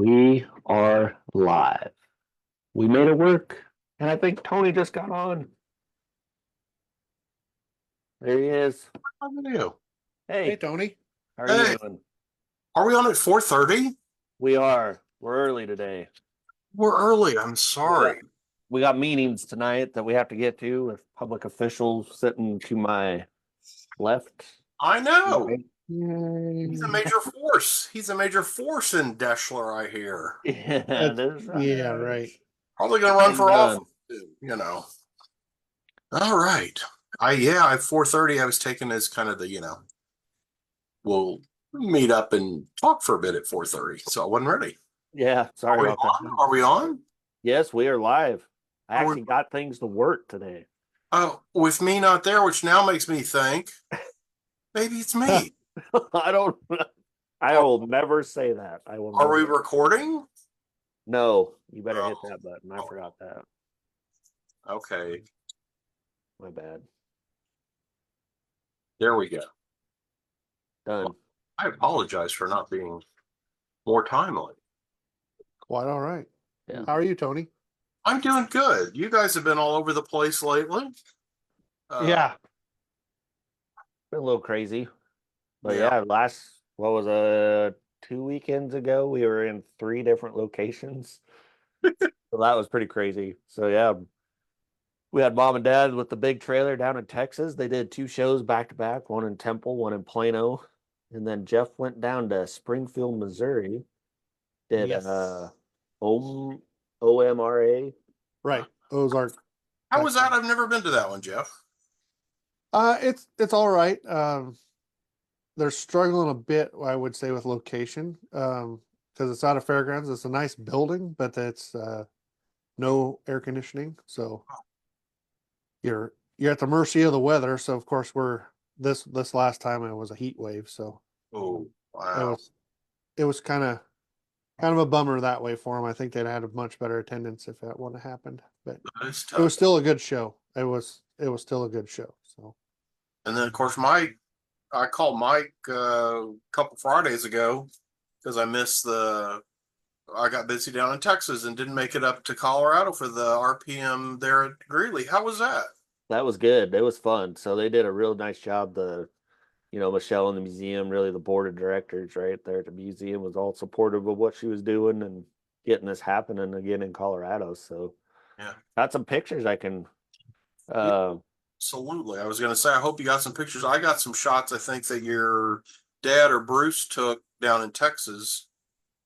We are live. We made it work, and I think Tony just got on. There he is. How are you? Hey, Hey, Tony. how are you Hey, doing? are we on at 4:30? We are. We're early today. We're early. I'm We got, sorry. we got meetings tonight that we have to get to with public officials sitting to my left. I know. Right. He's a major force. He's a major force in Deschler, I hear. Yeah, That's, yeah, right. Probably going to run for done. office, too. All right. At 4:30, I was taken as kind of we'll meet up and talk for a bit at 4:30. So I wasn't ready. Yeah, sorry Are we about that. on? Are we on? Yes, we are live. I Are we- actually got things to work today. With me not there, which now makes me think maybe it's me. I will never say that. I will Are we never. recording? No, you better hit Oh. that button. I forgot that. Okay. My bad. There we go. Done. I apologize for not being more timely. Quite all right. Yeah. How are you, Tony? I'm doing good. You guys have been all over the place lately. Yeah. Been a little crazy. But Yeah. what was 2 weekends ago, we were in 3 different locations. So that was pretty crazy. So yeah, we had mom and dad with the big trailer down in Texas. They did 2 shows back to back, one in Temple, one in Plano. And then Jeff went down to Springfield, Missouri, did Yes. OMRA. Right. Ozark. How was that? I've never been to that one, Jeff. It's all right. They're struggling a bit, I would say, with location. Because it's out of fairgrounds. It's a nice building, but it's no air conditioning. So you're at the mercy of the weather. So of course this last time it was a heat wave. So Oh, wow. it was kind of a bummer that way for them. I think they'd had a much better attendance if that wouldn't have happened. But That's it was tough. still a good show. It was still a good show. So And then, of course, I called Mike a couple Fridays ago because I got busy down in Texas and didn't make it up to Colorado for the RPM there at Greeley. How was that? That was good. It was fun. So they did a real nice job. Michelle in the museum, really the board of directors right there at the museum was all supportive of what she was doing and getting this happening again in Colorado. So Yeah. got some pictures I can Absolutely. I was going to say, I hope you got some pictures. I got some shots, I think, that your dad or Bruce took down in Texas.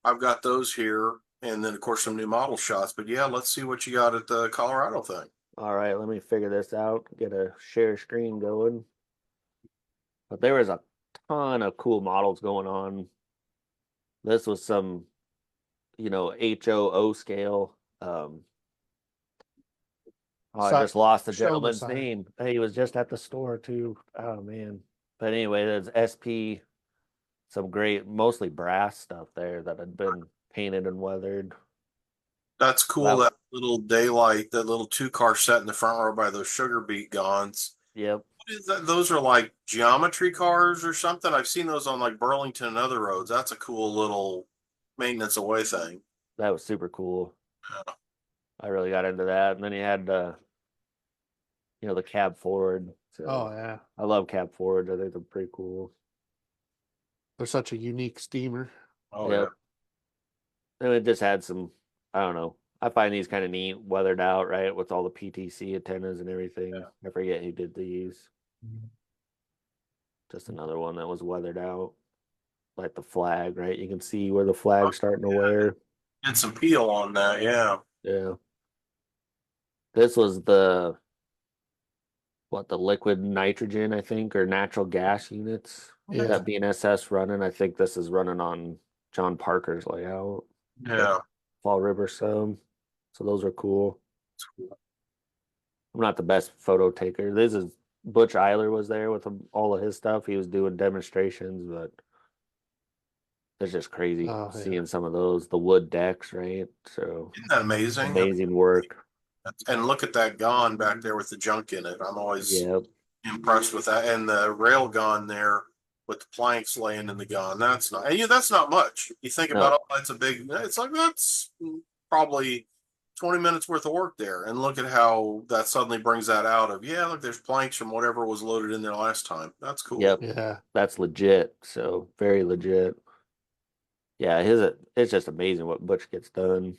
I've got those here. And then, of course, some new model shots. But yeah, let's see what you got at the Colorado thing. all right, let me figure this out, get a share screen going. But there was a ton of cool models going on. This was some, HOO scale. I just lost the show the gentleman's sign. name. He was just at the store too. Oh man. But anyway, there's SP, some great, mostly brass stuff there that had been painted and weathered. That's cool. That little daylight, that little 2-car set in the front row by those sugar beet gons. Yep. What is that? Those are like geometry cars or something. I've seen those on like Burlington and other roads. That's a cool little maintenance away thing. That was super cool. Yeah. I really got into that. And then he had the cab forward. So oh yeah, I love cab forwards. I think they're pretty cool. they're such a unique steamer. Oh Yep. And it just had some, I don't know. I find these kind of neat, weathered out, right, with all the PTC antennas and everything. Yeah. I forget who did these. Just another one that was weathered out, like the flag, right? You can see where the flag's starting to wear. Get some peel on that, yeah. Yeah. This was the liquid nitrogen, I think, or natural gas units. Yeah. That BNSS running. I think this is running on John Parker's layout. Yeah. Fall River some. So those are cool. I'm not the best photo taker. This is Butch Eiler was there with all of his stuff. He was doing demonstrations, but it's just crazy seeing some of those. The wood decks, right? So isn't that amazing? Amazing work. And look at that gon back there with the junk in it. I'm always Yep. impressed with that. And the rail gon there with the planks laying in the gun. That's not, and that's not much. You think No. about it, that's a big, it's like, that's probably 20 minutes worth of work there. And look at how that suddenly brings that out of, yeah, look, there's planks from whatever was loaded in there last time. That's cool. Yep. Yeah. That's legit. So very legit. Yeah, it's just amazing what Butch gets done.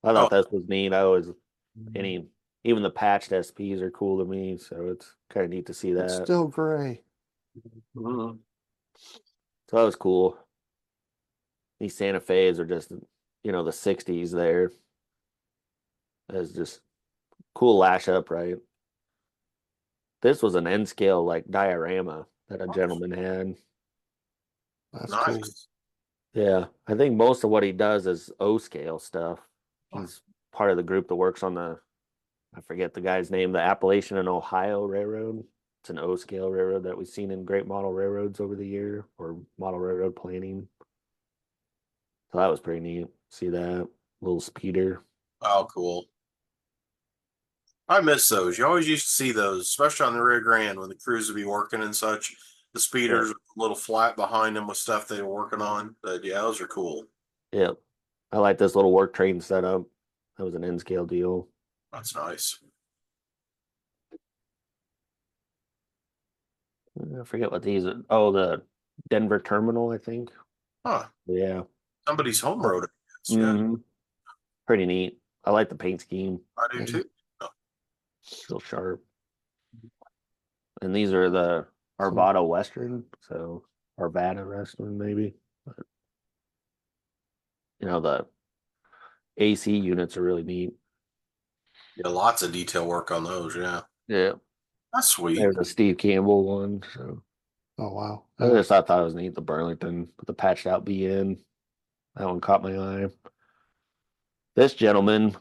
I thought this was neat. I always even the patched SPs are cool to me, so it's kind of neat to see that. It's still gray. Mhm. So that was cool. These Santa Fe's are just, the 60s there. It's just cool lash up, right? This was an N scale like diorama that a gentleman had. That's Nice. cool. Yeah, I think most of what he does is O scale stuff. He's part of the group that works on I forget the guy's name, the Appalachian and Ohio Railroad. It's an O scale railroad that we've seen in great model railroads over the year or model railroad planning. So that was pretty neat. See that little speeder. Oh, cool. I miss those. You always used to see those, especially on the Rio Grande when the crews would be working and such. The speeders Yeah. a little flat behind them with stuff they were working on. But yeah, those are cool. Yep. I like this little work train setup. That was an N scale deal. That's nice. I forget what these are. Oh, the Denver terminal, I think. Huh. Yeah. Somebody's home road. Yeah, Mhm. Pretty neat. I like the paint scheme. I do too. Real sharp. And these are the Arvada Western, so Arvada Western maybe. But, the AC units are really neat. Yeah, lots of detail work on those. Yeah, Yeah. that's sweet. There's a Steve Campbell one. So Oh wow. I just thought that was neat. The Burlington with the patched out BN. That one caught my eye. This gentleman,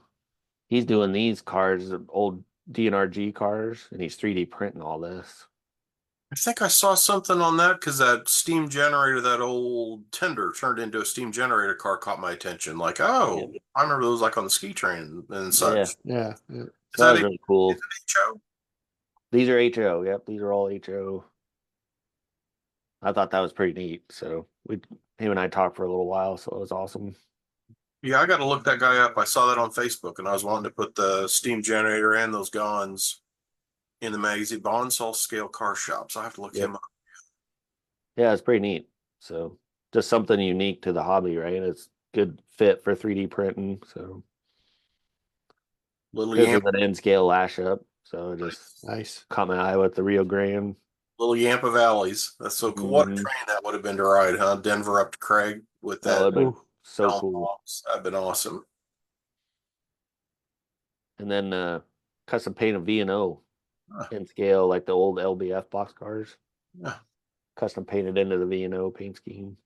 he's doing these cars, old DNRG cars, and he's 3D printing all this. I think I saw something on that because that steam generator, that old tender turned into a steam generator car, caught my attention. Like, oh, I remember those like on the ski train and such. Yeah. So that was really cool. Is it HO? These are HO. Yep, these are all HO. I thought that was pretty neat. So him and I talked for a little while, so it was awesome. Yeah, I got to look that guy up. I saw that on Facebook, and I was wanting to put the steam generator and those guns in the magazine. Bonsall Scale Car Shops. I have to look him up. Yeah, it's pretty neat. So just something unique to the hobby, right? It's good fit for 3D printing. So Little this Yamp, is an N scale lash up. So just Nice. caught my eye with the Rio Grande. Little Yampa Valleys. That's so cool. What a train that would have been to ride, huh? Denver up to Craig with That that. would have been so Elm cool. Box. That'd been awesome. And then custom paint a V&O Huh. in scale, like the old LBF box cars. Yeah. Custom painted into the V&O paint scheme.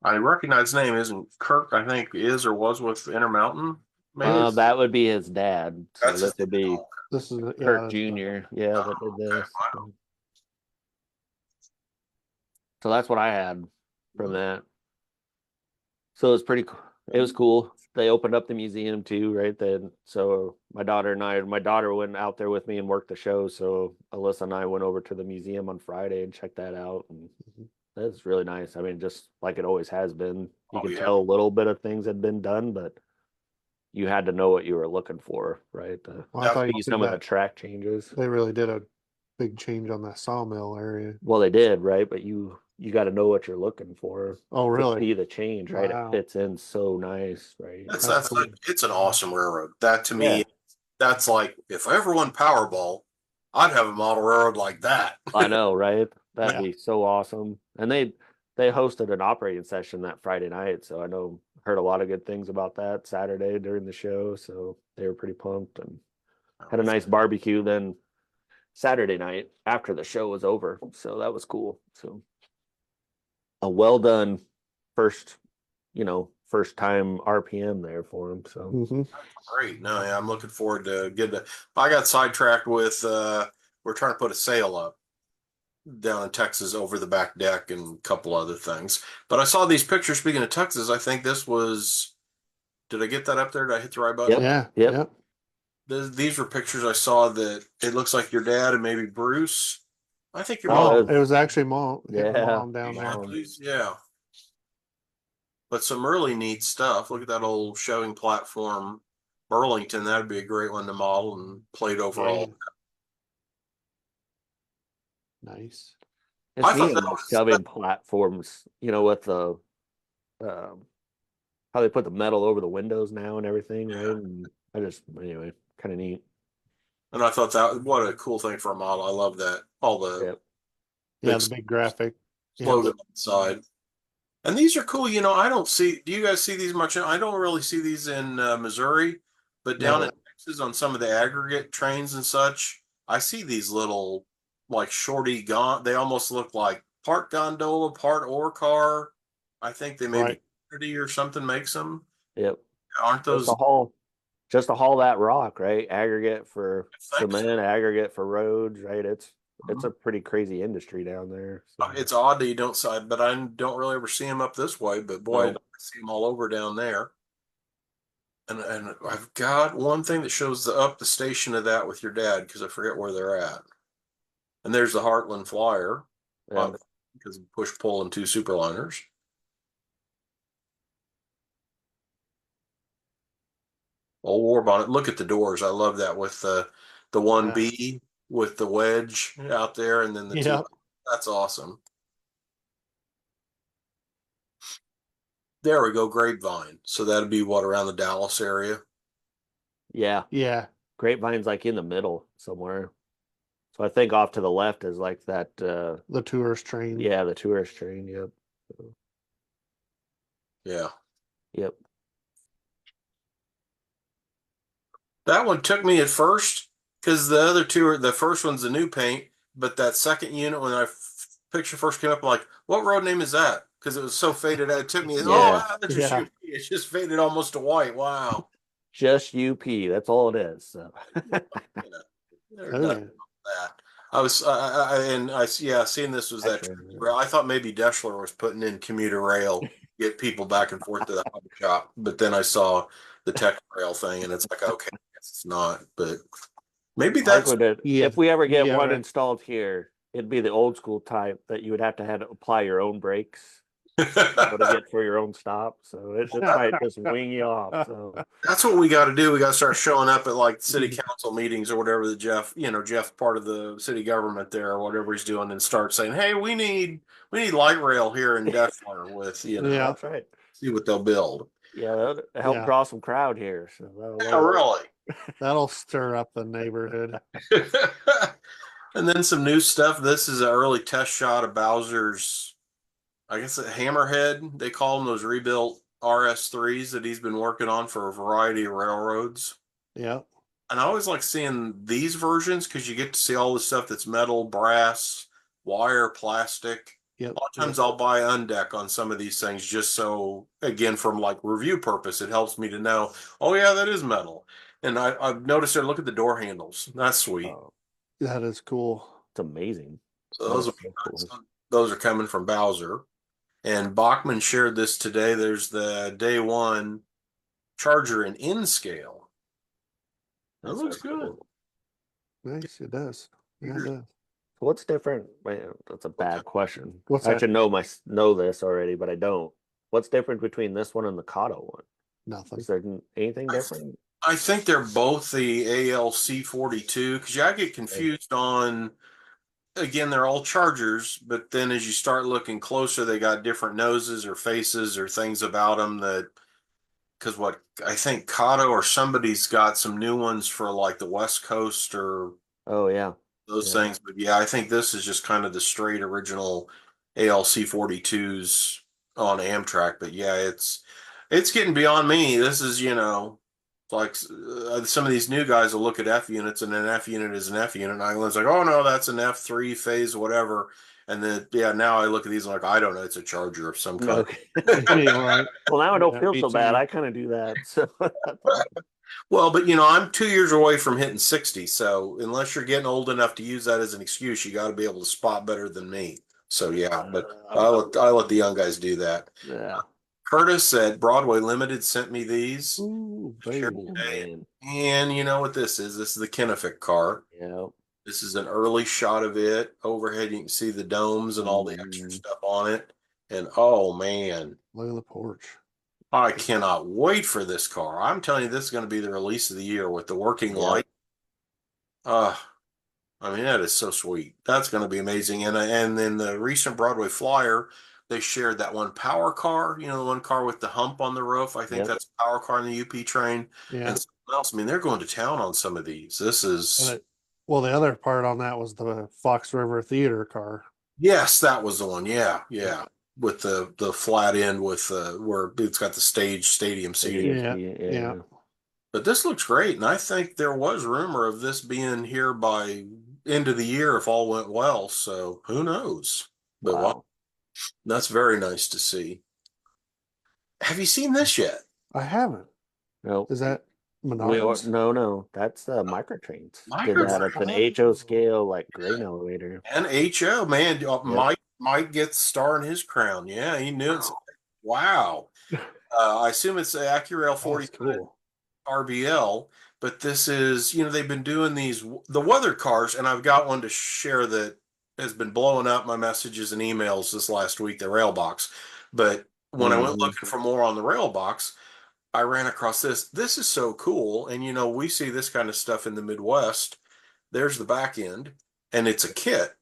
I recognize the name. Isn't Kirk, I think, is or was with Intermountain? Maybe That would be his dad. So that's this would be This is Kirk Jr. Yeah, that did this. Wow. So that's what I had from that. So it was pretty cool. It was cool. They opened up the museum too, right then. So my daughter went out there with me and worked the show. So Alyssa and I went over to the museum on Friday and checked that out. And that's really nice. I mean, just like it always has been. You could tell a little bit of things had been done, but you had to know what you were looking for, right? I thought you some of the track changes. They really did a big change on that sawmill area. Well, they did, right? But you got to know what you're looking for. Oh, really? To see the change, right? Wow. It fits in so nice, right? That's cool. it's an awesome railroad. That to me, that's like if I ever won Powerball, I'd have a model railroad like that. I know, right? That'd be so awesome. And they hosted an operating session that Friday night, so I heard a lot of good things about that Saturday during the show. So they were pretty pumped and had a nice barbecue then Saturday night after the show was over. So that was cool. So a well done first time RPM there for him. So Great. No, yeah, I'm looking forward to getting I got sidetracked with we're trying to put a sail up down in Texas over the back deck and a couple other things. But I saw these pictures. Speaking of Texas, I think this was. Did I get that up there? Did I hit the right button? Yep. These were pictures I saw that it looks like your dad and maybe Bruce I think your Oh, mom. It was actually mom. Yeah, Mom down there. Mom. Yeah. But some really neat stuff. Look at that old showing platform, Burlington. That'd be a great one to model and plate overall. Yeah. Nice. It's I neat thought on that those was shoving platforms, with the um, how they put the metal over the windows now and everything, right? And anyway, kind of neat. and I thought that what a cool thing for a model. I love that. All the Yep. Yeah, big the big graphic. Yeah. slogan on the side. And these are cool. I don't see, do you guys see these much? I don't really see these in Missouri, but down No. in Texas on some of the aggregate trains and such, I see these little, like shorty they almost look like part gondola, part ore car. I think they maybe Right. Trinity or something makes them. Yep. Aren't Just those? to haul, just to haul that rock, right? Aggregate for I think so. cement, aggregate for roads, right? It's a pretty crazy industry down there. So. It's odd that you don't side, but I don't really ever see them up this way. But boy, No. I see them all over down there. And I've got one thing that shows the station of that with your dad because I forget where they're at. And there's the Heartland Flyer, Yeah. because of push pull and two superliners. Old war bonnet. Look at the doors. I love that with the one Yeah. B with the wedge out there, and then the two. Yeah. That's awesome. There we go, Grapevine. So that'd be what, around the Dallas area. Yeah. Yeah. Grapevine's like in the middle somewhere. So I think off to the left is like that The tourist train. yeah, the tourist train, yep. Yeah. Yep. That one took me at first because the other two are the first one's the new paint, but that second unit when picture first came up, I'm like, what road name is that? Because it was so faded out. It took me, Yeah. that's just Yeah. UP. It's just faded almost to white. Wow. Just UP. That's all it is. So. They're Oh, nuts yeah. that. I was, and I, yeah, seeing this was that. I thought maybe Deschler was putting in commuter rail, get people back and forth to the hobby shop, but then I saw the tech rail thing, and it's like, okay, I guess it's not, but maybe Like that's Yeah. if we ever get Yeah, one right. installed here, it'd be the old school type that you would have to apply your own brakes to get for your own stop. So it might just wing you off. So that's what we got to do. We got to start showing up at like city council meetings or whatever that Jeff part of the city government there or whatever he's doing, and start saying, hey, we need light rail here in Deschler with Yeah. that's right. see what they'll build. Yeah, that'll help Yeah. draw some crowd here. So that'll Yeah, work. really. That'll stir up the neighborhood. And then some new stuff. This is an early test shot of Bowser's, I guess, a Hammerhead. They call them, those rebuilt RS3s that he's been working on for a variety of railroads. Yeah. And I always like seeing these versions because you get to see all the stuff that's metal, brass, wire, plastic. Yep. A lot of times I'll buy undeck on some of these things just so, again, from like review purpose, it helps me to know, oh yeah, that is metal. And I've noticed there, look at the door handles. That's sweet. That is cool. It's amazing. So those are coming from Bowser. And Bachman shared this today. There's the day one charger in N scale. That looks good. Nice. It does. Yeah, it does. What's different? Man, that's a bad question. What's I that? should know this already, but I don't. What's different between this one and the Kato one? Nothing. Is there anything different? I think they're both the ALC 42 because I get confused on, again, they're all chargers, but then as you start looking closer, they got different noses or faces or things about them that, because what I think Kato or somebody's got some new ones for like the West Coast or Oh yeah. those things. But yeah, I think this is just kind of the straight original ALC 42s on Amtrak. But yeah, it's getting beyond me. This is, like some of these new guys will look at F units and an F unit is an F unit. And I was like, oh no, that's an F3 phase, whatever. And then, yeah, now I look at these and like, I don't know, it's a charger of some kind. Okay. Right. Well, now I don't feel me so bad. too. I kind of do that. So that's awesome. Well, but I'm 2 years away from hitting 60. So unless you're getting old enough to use that as an excuse, you got to be able to spot better than me. So yeah, but I let the young guys do that. Yeah. Curtis at Broadway Limited sent me these. Ooh, Sure. baby. Man. And you know what this is? This is the Kennefic car. Yeah. This is an early shot of it. Overhead, you can see the domes and all the extra stuff on it. And oh man, Look at the porch. I cannot wait for this car. I'm telling you, this is going to be the release of the year with the working light. Uh, I mean, that is so sweet. That's going to be amazing. And then the recent Broadway Flyer, they shared that one power car, you know, the one car with the hump on the roof. I think Yep. that's a power car in the UP train. Yeah. And something else. I mean, they're going to town on some of these. This is, Well, the other part on that was the Fox River Theater car. yes, that was the one. Yeah, yeah. With the flat end with where it's got the stadium seating. Yeah. But this looks great, and I think there was rumor of this being here by end of the year if all went well. So who knows? But wow, that's very nice to see. Have you seen this yet? I haven't. No. Is that Menards? No. That's Microtrains. Did that. It's an Microtrains. HO scale, like grain elevator. And HO, man, Mike gets star in his crown. Yeah, he knew it. Wow. I assume it's the AccuRail 40 Cool. RBL, but this is, you know, they've been doing the weather cars, and I've got one to share that has been blowing up my messages and emails this last week, the Railbox. But when I went looking for more on the Railbox, I ran across this. This is so cool. And, you know, we see this kind of stuff in the Midwest. There's the back end, and it's a kit,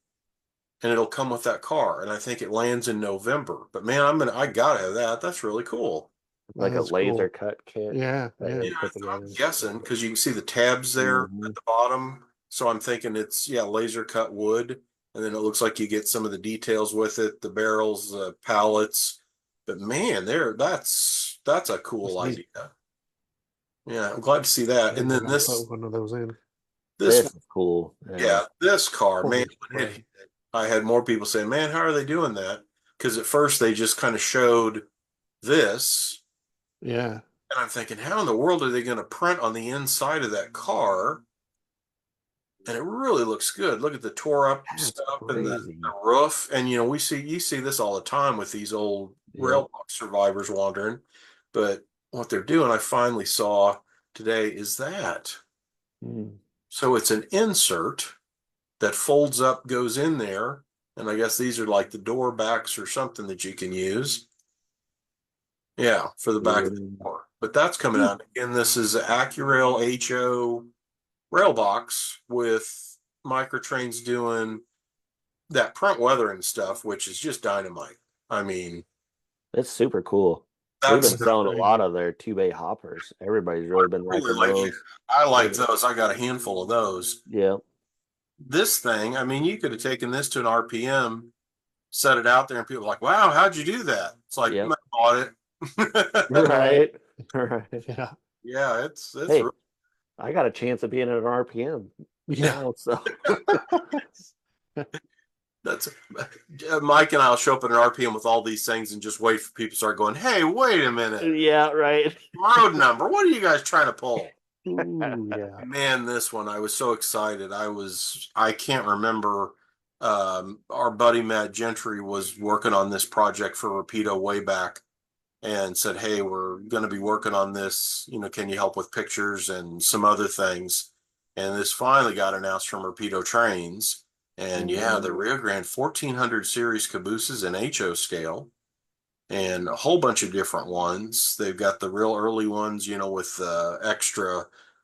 and it'll come with that car. And I think it lands in November. But man, I gotta have that. That's really cool. Like a laser cut kit. Yeah. I'm guessing because you can see the tabs there at the bottom. So I'm thinking it's laser cut wood, and then it looks like you get some of the details with it, the barrels, the pallets. But man, that's a cool idea. Yeah, I'm glad to see that. And then this put one of those in. This is cool. Yeah, this car, man. I had more people saying, "Man, how are they doing that?" Because at first they just kind of showed this. Yeah. And I'm thinking, how in the world are they going to print on the inside of that car? And it really looks good. Look at the tore up stuff and the roof. And you see this all the time with these old rail survivors wandering. But what they're doing, I finally saw today, is that. So it's an insert that folds up, goes in there. And I guess these are like the door backs or something that you can use. Yeah, for the back of the door. But that's coming out. Again, this is AccuRail HO rail box with Microtrains doing that print weathering stuff, which is just dynamite. I mean, it's super cool. They've been selling a lot of their 2-bay hoppers. Everybody's really been liking those. I like those. I got a handful of those. Yeah. This thing, I mean, you could have taken this to an RPM, set it out there, and people are like, "Wow, how'd you do that?" It's like, I bought it. Right. Yeah, it's hey, I got a chance of being at an RPM. Yeah. So that's Mike and I'll show up at an RPM with all these things and just wait for people to start going, "Hey, wait a minute." Yeah, right. Road number. What are you guys trying to pull? Ooh, yeah. Man, this one, I was so excited. I can't remember. Our buddy Matt Gentry was working on this project for Rapido way back and said, "Hey, we're going to be working on this. You know, can you help with pictures and some other things?" And this finally got announced from Rapido Trains. And the Rio Grande 1400 series cabooses in HO scale and a whole bunch of different ones. They've got the real early ones, you know, with extra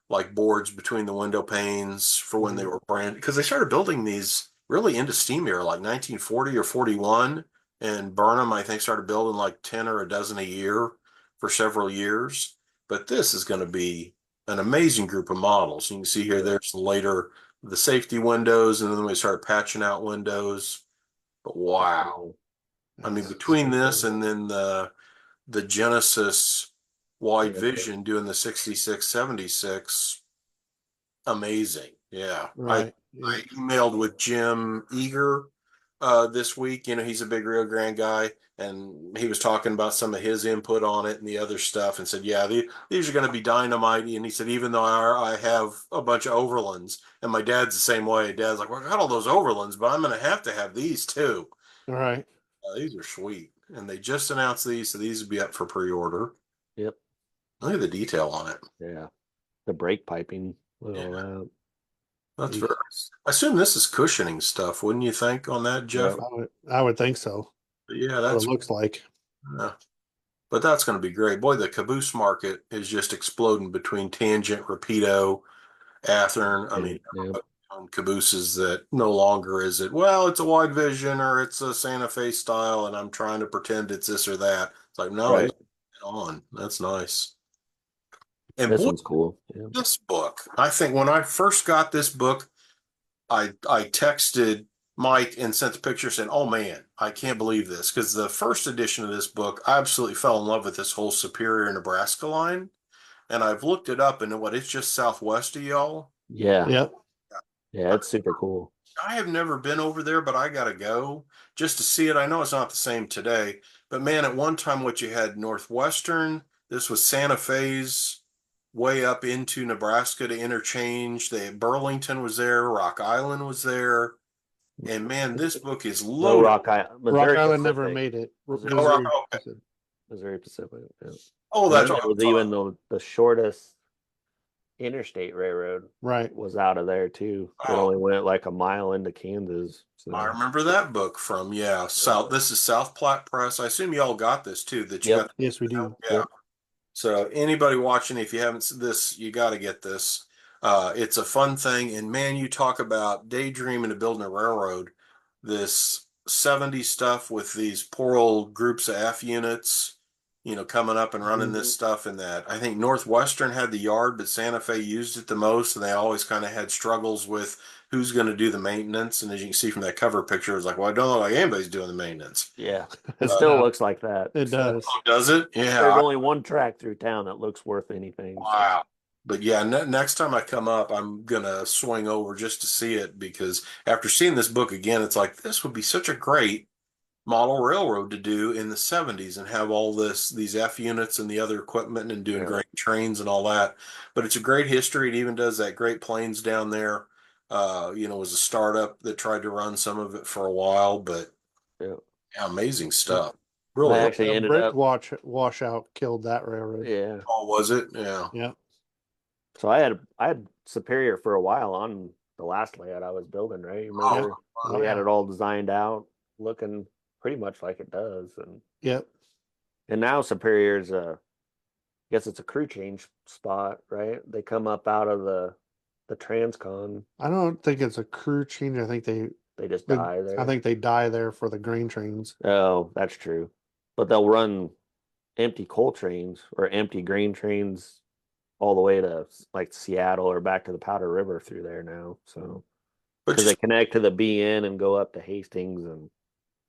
like boards between the window panes for when they were brand, because they started building these really into steam era, like 1940 or 41. And Burnham, I think, started building like 10 or a dozen a year for several years. But this is going to be an amazing group of models. You can see here, there's later the safety windows, and then we started patching out windows. But wow. I mean, between this and then the Genesis wide vision doing the 66, 76, amazing. Yeah. Right. I emailed with Jim Eager this week. You know, he's a big Rio Grande guy, and he was talking about some of his input on it and the other stuff, and said, "Yeah, these are going to be dynamite." And he said, "Even though I have a bunch of Overlands, and my dad's the same way. Dad's like, well, I got all those Overlands, but I'm going to have these too." All right. These are sweet, and they just announced these, so these will be up for pre-order. Yep. Look at the detail on it. Yeah, the brake piping. That's Jeez. very. I assume this is cushioning stuff, wouldn't you think on that, Jeff? Yep. I would think so. Yeah, What it that's. looks like. Yeah. But that's going to be great. Boy, the caboose market is just exploding between Tangent, Rapido, Athearn. I mean, Yep. on cabooses that no longer is it, well, it's a wide vision or it's a Santa Fe style, and I'm trying to pretend it's this or that. It's like, no, Right. it's on. That's nice. And This boy, one's cool. Yeah. this book, I think when I first got this book, I texted Mike and sent the picture saying, "Oh man, I can't believe this." Because the first edition of this book, I absolutely fell in love with this whole Superior, Nebraska line. And I've looked it up and it's just southwest of y'all. Yeah. Yep. Yeah. It's super cool. I have never been over there, but I gotta go just to see it. I know it's not the same today, but man, at one time what you had Northwestern, this was Santa Fe's way up into Nebraska to interchange. Burlington was there, Rock Island was there. And man, this book is No, loaded. Rock Missouri Island never Pacific. made it. Missouri, Oh, Missouri. okay. Missouri Pacific. Yeah. Oh, And that's then what it was I'm even talking. the shortest interstate railroad Right. was out of there too. It Oh, only went like a mile into Kansas. I So remember that book from, yeah, South. This is South Platte Press. I assume y'all got this too, that you yep. got. Yes, we do. Yeah. Yep. So anybody watching, if you haven't seen this, you got to get this. It's a fun thing, and man, you talk about daydreaming of building a railroad. This 70s stuff with these poor old groups of F units, coming up and running this stuff. And that I think Northwestern had the yard, but Santa Fe used it the most, and they always kind of had struggles with who's going to do the maintenance. And as you can see from that cover picture, it was like, well, I don't look like anybody's doing the maintenance. Yeah. It still looks like that. It does. Does it? There's Yeah. only one track through town that looks worth anything. So. Wow. But yeah, next time I come up, I'm gonna swing over just to see it because after seeing this book again, it's like this would be such a great model railroad to do in the 70s and have all these F units and the other equipment and doing Yeah. great trains and all that. But it's a great history. It even does that Great Plains down there. Was a startup that tried to run some of it for a while, but Yeah. yeah, amazing Yep. stuff. I Really. actually A ended brick up. washout killed that railroad. Yeah. Oh, was it? Yeah. Yeah. So I had Superior for a while on the last layout I was building, right? Remember Oh, we had yeah. it all designed out, looking pretty much like it does. Yep. And now Superior's I guess it's a crew change spot, right? They come up out of the Transcon. I don't think it's a crew change. I think They just die there. I think they die there for the grain trains. Oh, that's true. But they'll run empty coal trains or empty grain trains all the way to like Seattle or back to the Powder River through there now. So But because they just connect to the BN and go up to Hastings and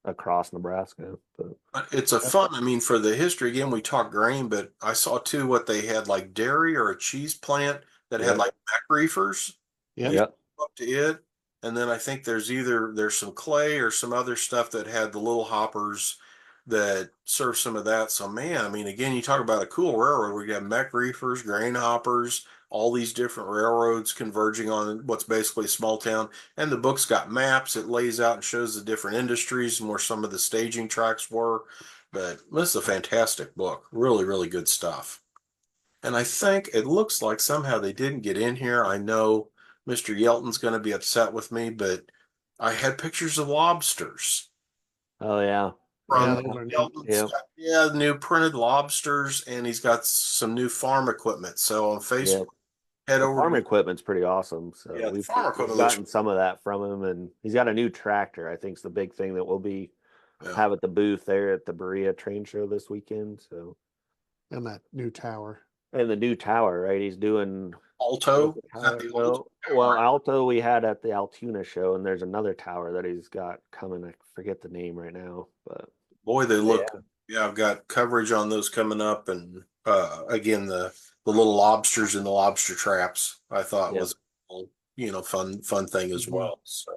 across Nebraska. But it's a fun, I mean, for the history, again, we talk grain, but I saw too what they had like dairy or a cheese plant that had Yep. like back reefers. Yep. You Yep. go up to it. And then I think there's some clay or some other stuff that had the little hoppers that serve some of that. So man, I mean, again, you talk about a cool railroad where you have mech reefers, grain hoppers, all these different railroads converging on what's basically a small town. And the book's got maps. It lays out and shows the different industries and where some of the staging tracks were. But this is a fantastic book. Really, really good stuff. And I think it looks like somehow they didn't get in here. I know Mr. Yelton's going to be upset with me, but I had pictures of lobsters Oh yeah. Yeah, from those are neat. Yelton's. Yep. Yeah, new printed lobsters, and he's got some new farm equipment. So on Facebook, Yep. head The over farm to equipment's pretty awesome. So yeah, the we've farm we've equipment looks gotten some of that from him, and he's got a new tractor. I think is the big thing that we'll be yeah. have at the booth there at the Berea train show this weekend. So And that new tower. and the new tower, right? He's doing Alto. what's the Is that tower? the No, old well, tower? Alto we had at the Altoona show, and there's another tower that he's got coming. I forget the name right now, but Boy, they look. yeah, Yeah, I've got coverage on those coming up, and again the little lobsters and the lobster traps. I thought yeah. was fun thing as Mhm. well. So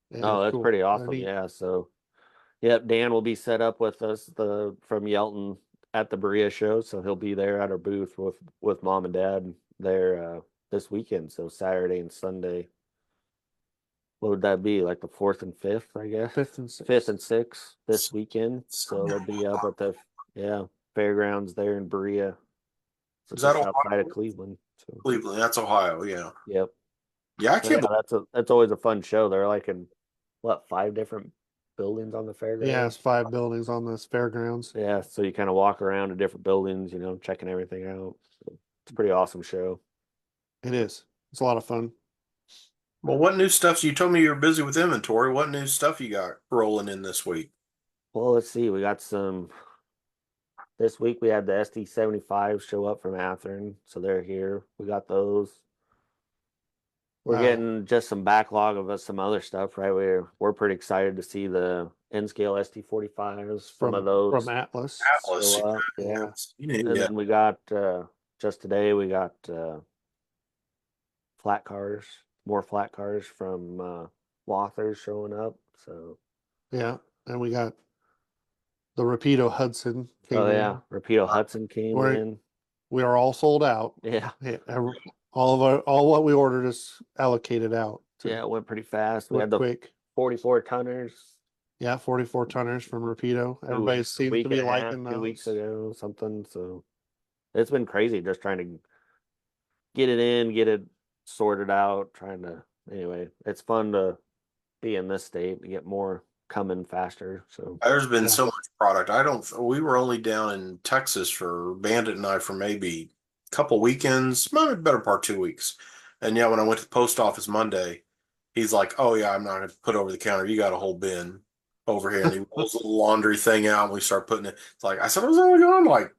Yeah, Oh, that's cool. pretty They're awesome. neat. Yeah. So, yep, Dan will be set up with us from Yelton at the Berea show, so he'll be there at our booth with mom and dad there this weekend. So Saturday and Sunday. What would that be? Like the fourth and fifth, I guess. Fifth and sixth. Fifth and sixth this weekend. So they'll Sunday. be up at the fairgrounds there in Berea. So Is that just outside Ohio? of Cleveland. So Cleveland? That's Ohio. Yeah. yep. Yeah, I So, yeah, can't. that's always a fun show. They're like in what, 5 different buildings on the Yeah, it's fairgrounds. 5 buildings on this fairgrounds. Yeah, so you kind of walk around to different buildings, checking everything out. So it's a pretty awesome show. It is. It's a lot of fun. Well, what new stuff? You told me you're busy with inventory. What new stuff you got rolling in this week? Well, let's see. We got some this week. We had the SD-75 show up from Athearn, so they're here. We got those. We're getting just some backlog of some other stuff, right? We're pretty excited to see the N scale SD-45s, some of those from Atlas. Atlas. show up. Yeah. Yeah. And Yeah. then we got just today we got flat cars, more flat cars from Lothers showing up. So Yeah, and we got the Rapido Hudson came oh in. yeah, Rapido Hudson came in. We are all sold out. Yeah. All what we ordered is allocated out. Yeah, it went pretty fast. We had the quick. 44 tonners. Yeah, 44 tonners from Rapido. Everybody seems to be liking those. 2 weeks ago, something. So it's been crazy just trying to get it in, get it sorted out, anyway, it's fun to be in this state to get more coming faster. So There's been so much product. We were only down in Texas for Bandit and I for maybe a couple weekends, maybe better part 2 weeks. And yeah, when I went to the post office Monday, he's like, "Oh yeah, I'm not going to put over the counter. You got a whole bin over here." And he rolls a little laundry thing out, and we start putting it. It's like I said, I was only gone like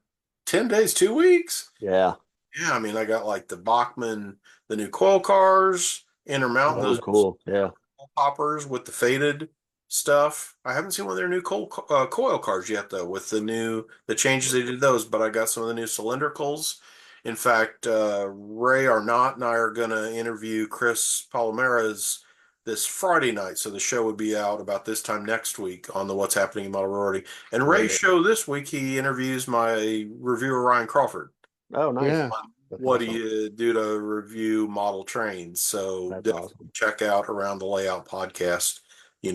10 days, 2 weeks. yeah. Yeah, I mean, I got like the Bachman, the new coil cars, Intermountain, those cool. Yeah. poppers with the faded stuff. I haven't seen one of their new coil cars yet, though, with the changes they did those. But I got some of the new cylindricals. In fact, Ray Arnott and I are going to interview Chris Palomares this Friday night. So the show would be out about this time next week on the What's Happening in Model Rorty. And Ray's show this week, he interviews my reviewer, Ryan Crawford. Oh, nice. Yeah. What do you do to review model trains? So definitely check out Around the Layout podcast,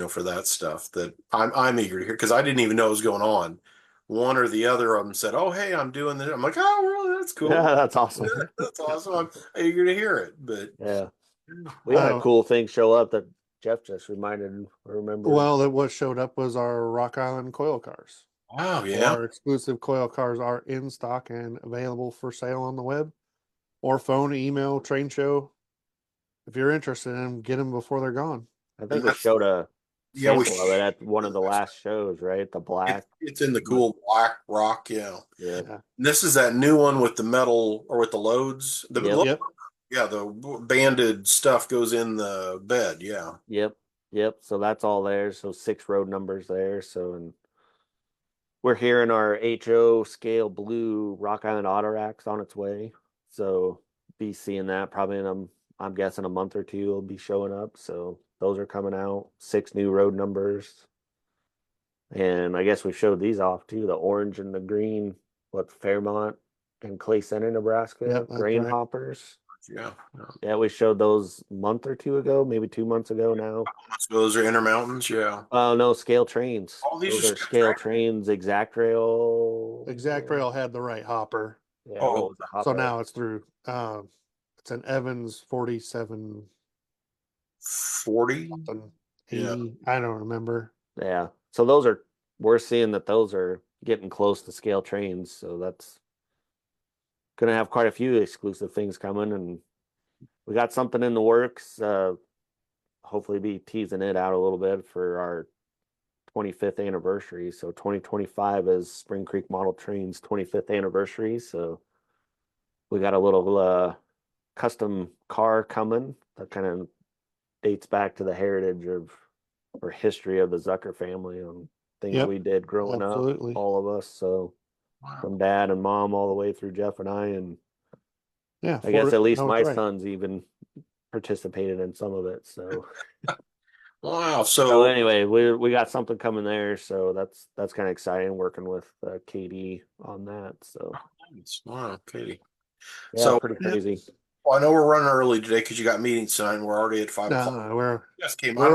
for that stuff that I'm eager to hear because I didn't even know what was going on. One or the other of them said, "Oh, hey, I'm doing this." I'm like, "Oh, really? That's cool. Yeah, that's awesome. That's awesome. I'm eager to hear it." But yeah, we had a cool thing show up that Jeff just remember. Well, what showed up was our Rock Island coil cars. Wow, yeah. Our exclusive coil cars are in stock and available for sale on the web or phone, email, train show. If you're interested in them, get them before they're gone. I think we showed a sample of it at one of the last shows, right? The black. It's in the cool black rock, yeah. Yeah. This is that new one with the metal or with the loads. Yeah, the banded stuff goes in the bed. Yeah. Yep. So that's all there. So 6 road numbers there. So, and we're hearing our HO scale blue Rock Island auto racks on its way. So be seeing that probably I'm guessing a month or two will be showing up. So those are coming out. 6 new road numbers. And I guess we showed these off too, the orange and the green, Fairmont and Clay Center, Nebraska, grain hoppers. Yeah, we showed those a month or two ago, maybe 2 months ago now. Those are Intermountains, yeah. Oh no, scale trains. Oh, those are scale trains. Exact Rail. Exact Rail had the right hopper. Yeah, so now it's through. It's an Evans 4740. 80. I don't remember. Yeah. So we're seeing that those are getting close to scale trains. So that's gonna have quite a few exclusive things coming, and we got something in the works. Hopefully be teasing it out a little bit for our 25th anniversary. So 2025 is Spring Creek Model Trains 25th anniversary. So we got a little custom car coming that kind of dates back to the heritage or history of the Zucker family and things we did growing up, all of us. So from dad and mom all the way through Jeff and I, and I guess at least my sons even participated in some of it. So wow. So anyway, we got something coming there. So that's kind of exciting working with Katie on that. So wow, Katie. Yeah, so pretty crazy. Well, I know we're running early today because you got meetings tonight and we're already at 5 o'clock. No, we're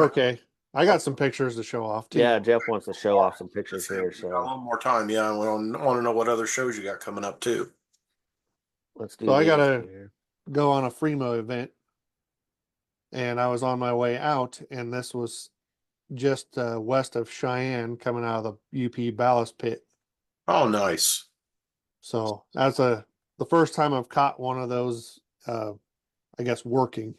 okay. I got some pictures to show off too. Yeah, Jeff wants to show off some pictures here. So a little more time. Yeah, I want to know what other shows you got coming up too. Let's do. So I gotta go on a Fremo event and I was on my way out, and this was just west of Cheyenne, coming out of the UP ballast pit. Oh, nice. So that's the first time I've caught one of those. I guess working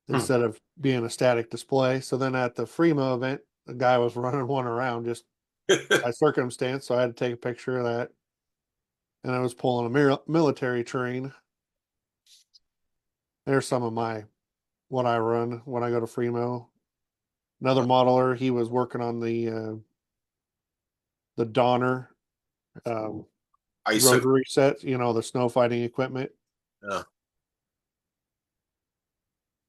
instead of being a static display. So then at the Fremo event, the guy was running one around just by circumstance, so I had to take a picture of that. And I was pulling a military train. There's some of what I run when I go to Fremo. Another modeler, he was working on the Donner Ice. rotary set, the snow fighting equipment. Yeah.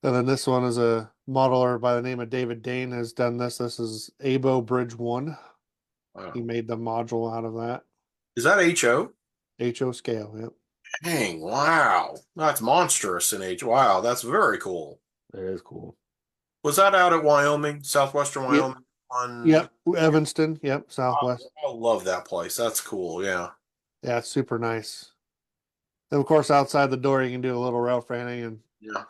And then this one is a modeler by the name of David Dane has done this. This is ABO Bridge 1. Wow. He made the module out of that. Is that HO? HO scale, yep. Dang, wow. That's monstrous in H. Wow, that's very cool. It is cool. Was that out at Wyoming, southwestern Wyoming? Yep, Evanston, yep, Southwest. I love that place. That's cool, yeah. Yeah, it's super nice. And of course, outside the door, you can do a little rail fanning. And Yeah.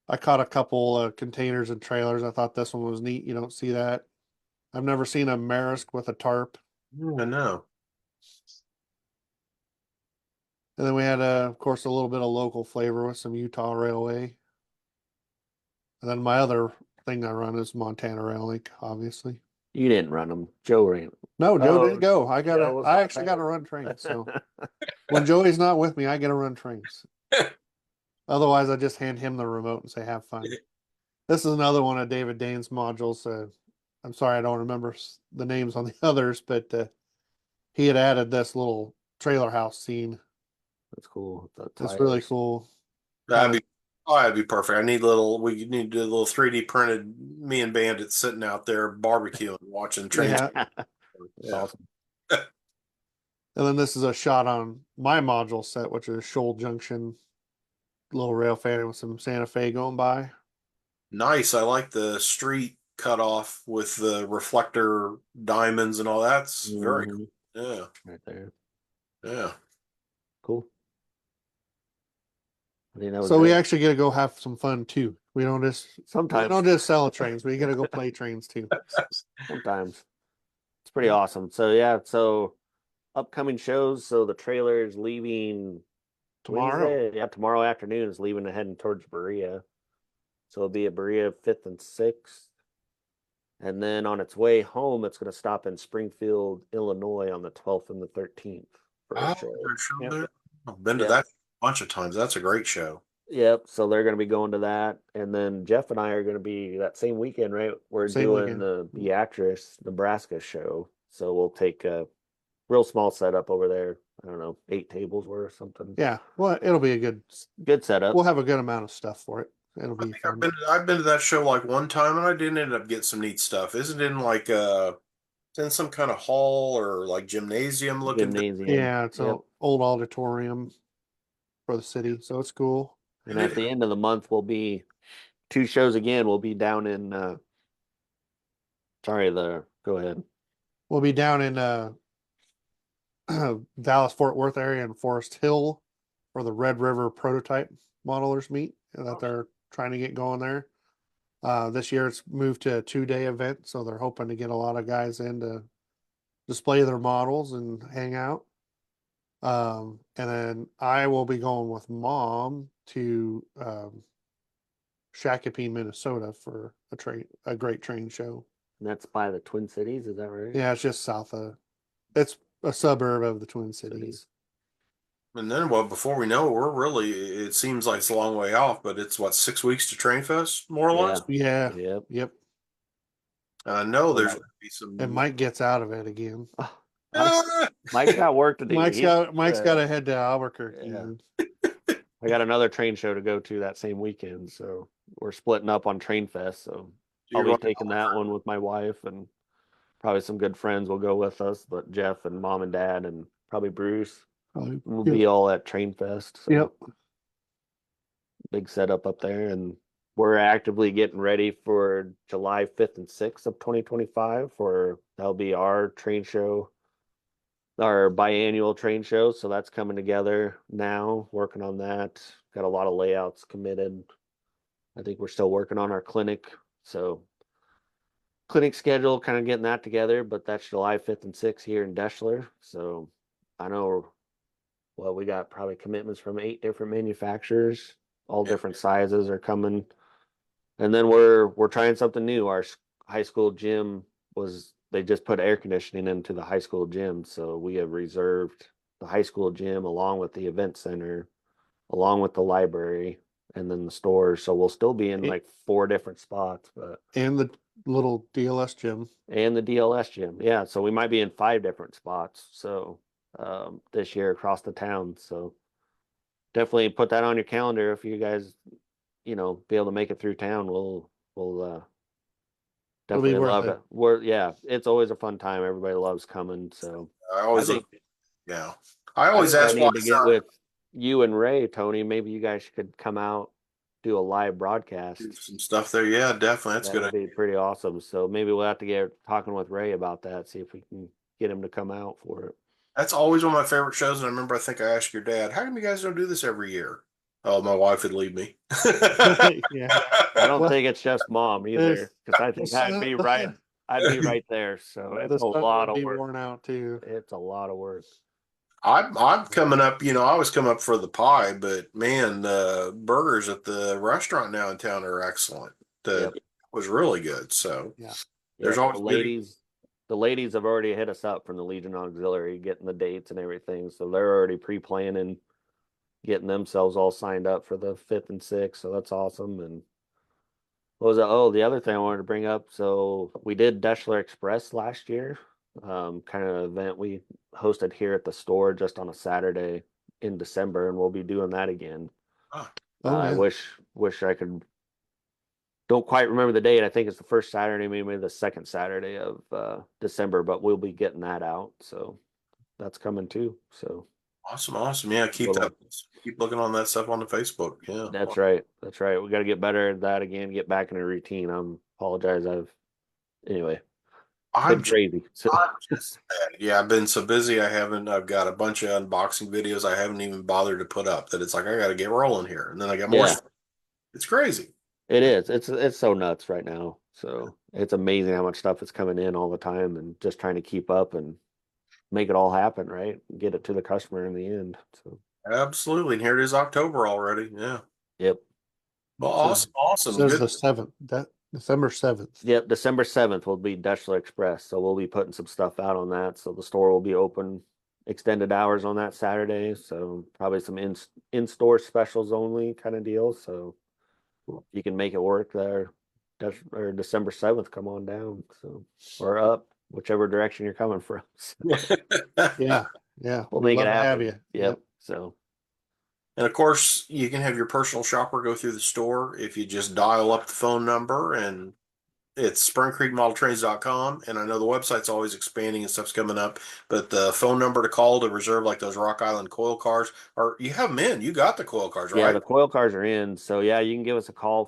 I caught a couple containers and trailers. I thought this one was neat. You don't see that. I've never seen a Marisk with a tarp. I know. And then we had, of course, a little bit of local flavor with some Utah Railway. And then my other thing I run is Montana Rail Link, obviously. You didn't run them. Joe ran. No, Joe Oh, didn't go. Joe was I not actually there. got to run trains. So when Joey's not with me, I get to run trains. Otherwise, I just hand him the remote and say, have fun. This is another one of David Dane's modules. I'm sorry, I don't remember the names on the others, but he had added this little trailer house scene. That's cool. It's really cool. That'd be perfect. We need to do a little 3D printed me and Bandit sitting out there barbecuing, watching trains. Yeah. That's awesome. And then this is a shot on my module set, which is Shoal Junction, little rail fanning with some Santa Fe going by. Nice. I like the street cut off with the reflector diamonds and all. That's very cool. Yeah. Right there. Yeah. Cool. So we actually get to go have some fun too. We don't just sell trains. We get to go play trains too. Sometimes. It's pretty awesome. So yeah, upcoming shows. So the trailer is leaving Tomorrow. Yeah, tomorrow afternoon is leaving and heading towards Berea. So it'll be at Berea 5th and 6th. And then on its way home, it's going to stop in Springfield, Illinois on the 12th and the 13th for a show. Yep. I've been to that a bunch of times. That's a great show. Yep. So they're going to be going to that. And then Jeff and I are going to be that same weekend, right? We're doing the Beatrice, Nebraska show. So we'll take a real small setup over there. I don't know, 8 tables worth or something. Yeah. Well, it'll be a good setup. We'll have a good amount of stuff for it. It'll be fun. I've been to that show like one time and I didn't end up getting some neat stuff. Isn't it in like it's in some kind of hall or like gymnasium looking thing? Yeah, it's an old auditorium for the city, so it's cool. And at the end of the month we'll be 2 shows again. We'll be down in go ahead. We'll be down in Dallas Fort Worth area and Forest Hill for the Red River prototype modelers meet that they're trying to get going there. This year it's moved to a 2-day event, so they're hoping to get a lot of guys in to display their models and hang out. And then I will be going with Mom to Shakopee, Minnesota for a great train show. And that's by the Twin Cities, is that right? Yeah, it's just it's a suburb of the Twin Cities. And then, before we know it, it seems like it's a long way off, but it's 6 weeks to Train Fest, more or less? Yeah. Yep. And I know there's going to be some. And Mike gets out of it again. Mike's got work to do. Mike's got to head to Albuquerque. Yeah. I got another train show to go to that same weekend, so we're splitting up on Train Fest. So I'll be taking that one with my wife, and probably some good friends will go with us. But Jeff and Mom and Dad and probably Bruce. We'll be all at Train Fest. So yep. Big setup up there, and we're actively getting ready for July 5th and 6th of 2025 that'll be our train show, our biannual train show. So that's coming together now, working on that. Got a lot of layouts committed. I think we're still working on our clinic. So clinic schedule, kind of getting that together, but that's July 5th and 6th here in Deschler. So I know, well, we got probably commitments from 8 different manufacturers, all Yeah. different sizes are coming. And then we're trying something new. Our high school gym they just put air conditioning into the high school gym. So we have reserved the high school gym along with the event center, along with the library, and then the stores. So we'll still be in It- like 4 different spots, but And the little DLS gym. and the DLS gym. Yeah. So we might be in 5 different spots. So this year across the town. So definitely put that on your calendar if you guys, be able to make it through town. We'll It'll be definitely worth love it. it. Yeah, it's always a fun time. Everybody loves coming. So I I always think yeah. I I always think I ask why need to it's get not with you and Ray, Tony. Maybe you guys could come out, do a live broadcast. do some stuff there. Yeah, definitely. That's That good. would be pretty awesome. So maybe we'll have to get talking with Ray about that, see if we can get him to come out for it. That's always one of my favorite shows. And I remember, I think I asked your dad, how come you guys don't do this every year? Oh, my wife would leave me. Yeah. I don't Well, think it's just mom either, because I think I'd be right. I'd be right there. So The it's a sun lot would of be work. worn out too. It's a lot of work. I'm coming up, I always come up for the pie, but man, the burgers at the restaurant now in town are excellent. Yep. Was really good. So Yeah. there's Yep, always the ladies have already hit us up from the Legion Auxiliary, getting the dates and everything. So they're already pre-planning, getting themselves all signed up for the 5th and 6th. So that's awesome. And what was it? Oh, the other thing I wanted to bring up. So we did Deschler Express last year, kind of event we hosted here at the store just on a Saturday in December, and we'll be doing that again. ah, Oh I yeah. wish I could. Don't quite remember the date. I think it's the first Saturday, maybe the second Saturday of December, but we'll be getting that out. So that's coming too. So awesome. Yeah, little, keep looking on that stuff on the Facebook. Yeah. that's right. That's right. We got to get better at that again, get back in a routine. Apologize. Anyway, I'm been crazy. So I'm just yeah, I've been so busy. I've got a bunch of unboxing videos I haven't even bothered to put up that it's like I got to get rolling here. And then I got more yeah, stuff. It's crazy. it is. It's so nuts right now. So it's amazing how much stuff is coming in all the time and just trying to keep up and make it all happen, right? Get it to the customer in the end. So Absolutely. And here it is October already. Yeah. yep. Well, Says- awesome. Says Good. the 7th. December 7th. Yep, December 7th will be Deschler Express. So we'll be putting some stuff out on that. So the store will be open extended hours on that Saturday. So probably some in-store specials only kind of deal. So you can make it work there. Or December 7th, come on down. So or up, whichever direction you're coming from. So Yeah. Yeah. we'll We'd make it love to have happen. you. Yep. So And of course, you can have your personal shopper go through the store if you just dial up the phone number, and it's springcreekmodeltrains.com. And I know the website's always expanding and stuff's coming up, but the phone number to call to reserve like those Rock Island coil cars, or you have them in, you got the coil cars, yeah, right? the coil cars are in. So yeah, you can give us a call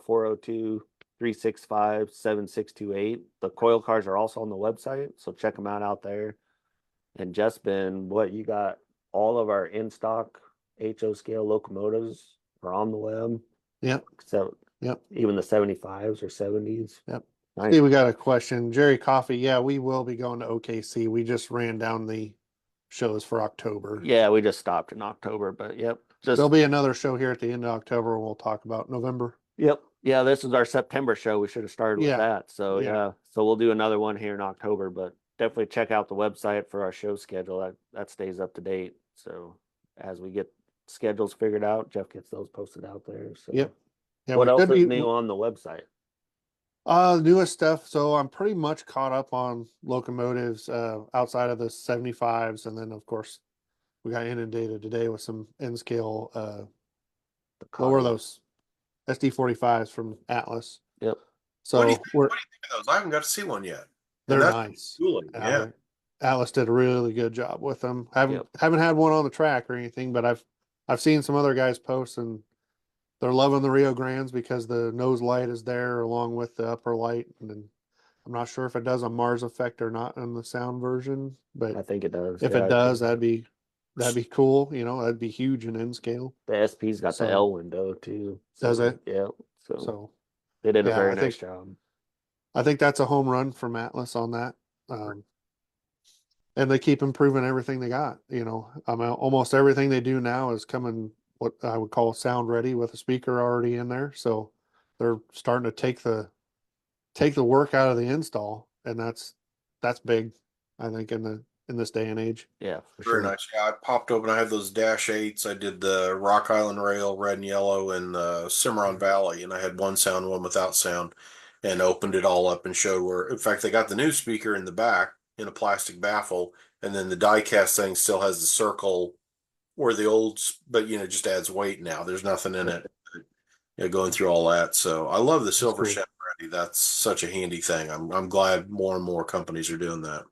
402-365-7628. The coil cars are also on the website, so check them out there. And just been you got all of our in stock HO scale locomotives are on the web. Yep. So Yep. even the 75s or 70s. Yep. Nice. See, we got a question. Jerry Coffee. Yeah, we will be going to OKC. We just ran down the shows for October. Yeah, we just stopped in October, but yep. There'll be another show here at the end of October. We'll talk about November. Yep. Yeah, this is our September show. We should have started with Yeah. that. So Yeah. So we'll do another one here in October, but definitely check out the website for our show schedule. That stays up to date. So as we get schedules figured out, Jeff gets those posted out there. So Yep. Yeah, what we else could is be new on the website? newest stuff. So I'm pretty much caught up on locomotives outside of the 75s, and then of course we got inundated today with some N scale. What were those? SD45s from Atlas. Yep. So What do you think of those? I haven't got to see one yet. they're that's nice. Cool. Yeah. Atlas did a really good job with them. Yep. Haven't had one on the track or anything, but I've seen some other guys post, and they're loving the Rio Grandes because the nose light is there along with the upper light. And then I'm not sure if it does a Mars effect or not in the sound version, but I think it does. if it does, that'd be cool. That'd be huge in N scale. The SP's got So- the L window too. Does it? Yeah. So they did a yeah, very nice job. I think that's a home run from Atlas on that. And they keep improving everything they got. You know, I mean, almost everything they do now is coming what I would call sound ready with a speaker already in there. So they're starting to take the work out of the install, and that's big, I think, in this day and age. Yeah, for Very sure. nice. Yeah, I popped open. I had those Dash 8s. I did the Rock Island Rail, red and yellow, and the Cimarron Valley. And I had one sound, one without sound, and opened it all up and showed where, in fact, they got the new speaker in the back in a plastic baffle. And then the die cast thing still has the circle where the old, but, just adds weight now. There's nothing in it. Going through all that. So I love the silver cool. shed ready. That's such a handy thing. I'm glad more and more companies are doing that.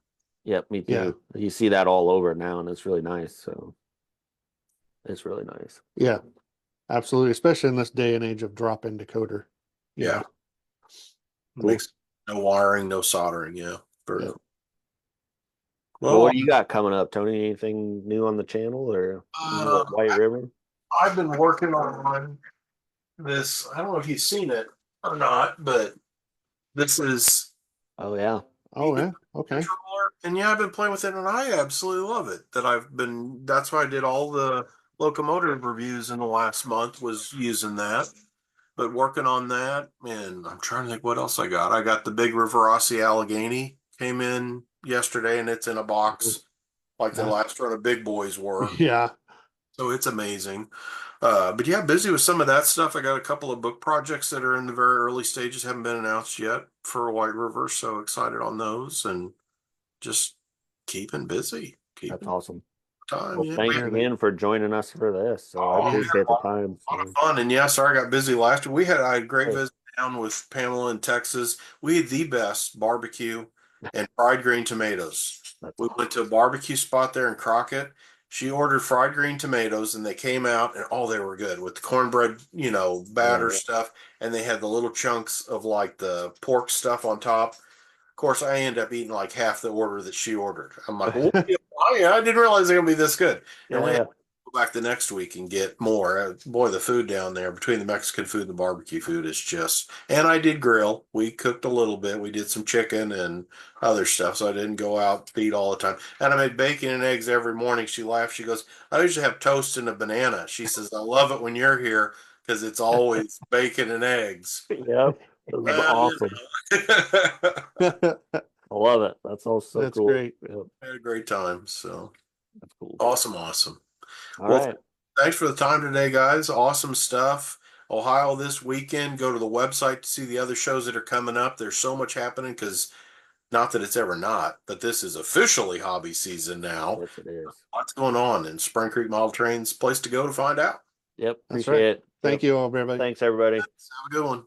Yep, me too. Yeah. You see that all over now, and it's really nice. So it's really nice. Yeah, absolutely. Especially in this day and age of drop-in decoder. Yeah. Cool. Makes no wiring, no soldering. Yeah. Yeah. Well, what do you got coming up, Tony? Anything new on the channel or new at White River? I've been working on this. I don't know if you've seen it or not, but this is. Oh yeah. Oh yeah. Okay. And yeah, I've been playing with it, and I absolutely love it. That's why I did all the locomotive reviews in the last month, was using that. But working on that, and I'm trying to think what else I got. I got the big Riverossi Allegheny came in yesterday, and it's in a box like the last run of Big Boys were. Yeah. So it's amazing. But yeah, busy with some of that stuff. I got a couple of book projects that are in the very early stages, haven't been announced yet for White River. So excited on those, and just keeping busy. That's awesome. Time. Well, Yeah. thanks again for joining us for this. So I appreciate the time. A lot of fun. And yeah, sorry I got busy last week. I had a great visit down with Pamela in Texas. We had the best barbecue and fried green tomatoes. We went to a barbecue spot there in Crockett. She ordered fried green tomatoes, and they came out, and they were good with the cornbread, batter stuff. And they had the little chunks of like the pork stuff on top. Of course, I ended up eating like half the order that she ordered. I'm like, well, I didn't realize they were going to be this good. And we had to go back the next week and get more. Boy, the food down there, between the Mexican food and the barbecue food, is just. And I did grill. We cooked a little bit. We did some chicken and other stuff, so I didn't go out to eat all the time. And I made bacon and eggs every morning. She laughed. She goes, I usually have toast and a banana. She says, I love it when you're here because it's always bacon and eggs. Yep. It was awesome. I love it. That's all so That's cool. great. Yep. I had a great time. So that's cool. Awesome. All right. Thanks for the time today, guys. Awesome stuff. Ohio this weekend. Go to the website to see the other shows that are coming up. There's so much happening because not that it's ever not, but this is officially hobby season now. Yes, it is. Lots going on, and Spring Creek Model Train's place to go to find out. Yep. That's Appreciate right. it. Thank you all, everybody. Thanks, everybody. Have a good one.